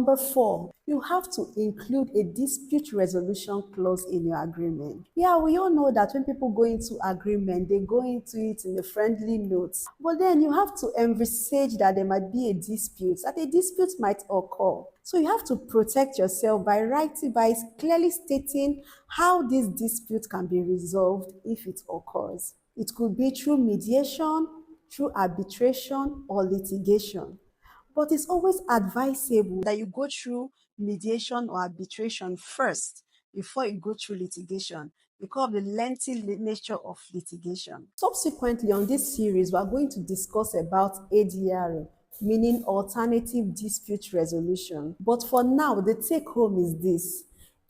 Number 4, you have to include a dispute resolution clause in your agreement. Yeah, we all know that when people go into agreement, they go into it in a friendly note. But then you have to envisage that there might be a dispute, that a dispute might occur. So you have to protect yourself by clearly stating how this dispute can be resolved if it occurs. It could be through mediation, through arbitration, or litigation. But it's always advisable that you go through mediation or arbitration first before you go through litigation because of the lengthy nature of litigation. Subsequently, on this series, we are going to discuss about ADR, meaning alternative dispute resolution. But for now, the take home is this: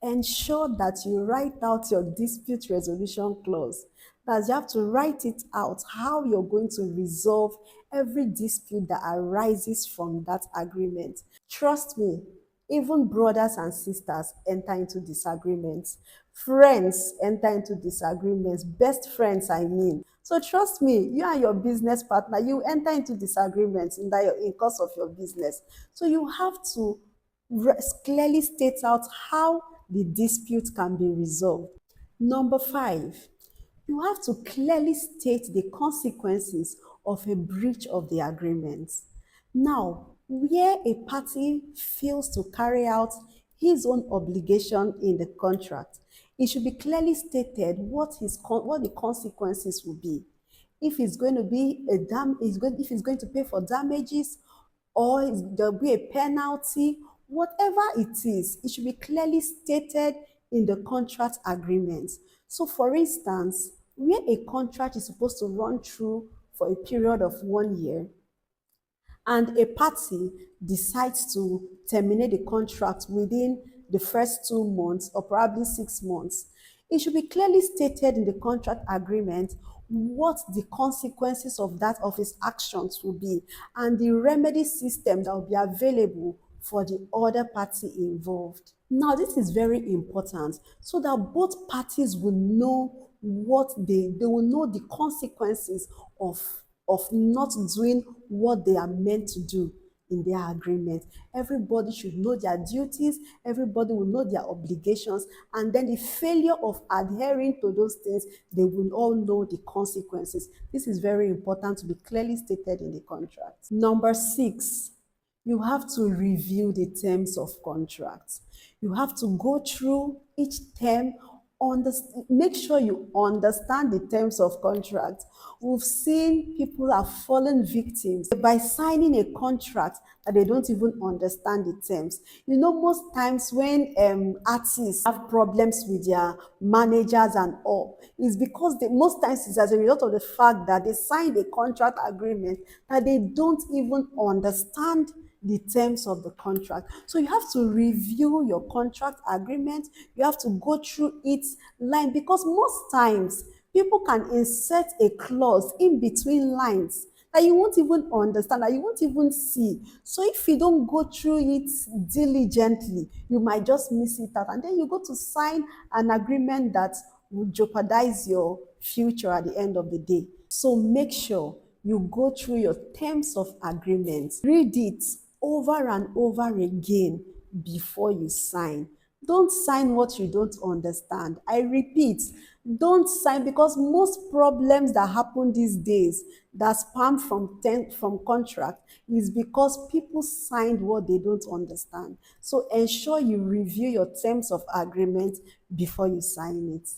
ensure that you write out your dispute resolution clause. That you have to write it out how you're going to resolve every dispute that arises from that agreement. Trust me, even brothers and sisters enter into disagreements. Friends enter into disagreements. Best friends, I mean. So trust me, you and your business partner, you enter into disagreements in course of your business. So you have to clearly state out how the dispute can be resolved. Number 5, you have to clearly state the consequences of a breach of the agreement. Now, where a party fails to carry out his own obligation in the contract, it should be clearly stated what the consequences will be. If it's going to be if it's going to pay for damages, or there'll be a penalty, whatever it is, it should be clearly stated in the contract agreement. So for instance, where a contract is supposed to run through for a period of 1 year, and a party decides to terminate the contract within the first 2 months or probably 6 months, it should be clearly stated in the contract agreement what the consequences of his actions will be and the remedy system that will be available for the other party involved. Now, this is very important so that both parties will know they will know the consequences of not doing what they are meant to do in their agreement. Everybody should know their duties, everybody will know their obligations, and then the failure of adhering to those things, they will all know the consequences. This is very important to be clearly stated in the contract. Number 6, you have to review the terms of contracts. You have to go through each term, make sure you understand the terms of contract. We've seen people have fallen victims by signing a contract that they don't even understand the terms. You know, most times when artists have problems with their managers and all, it's because most times it's as a result of the fact that they signed a contract agreement that they don't even understand the terms of the contract. So you have to review your contract agreement. You have to go through it line, because most times people can insert a clause in between lines that you won't even understand, that you won't even see. So if you don't go through it diligently, you might just miss it out, and then you go to sign an agreement that will jeopardize your future at the end of the day. So make sure you go through your terms of agreement. Read it over and over again before you sign. Don't sign what you don't understand. I repeat, don't sign, because most problems that happen these days that span from contract is because people signed what they don't understand. So ensure you review your terms of agreement before you sign it.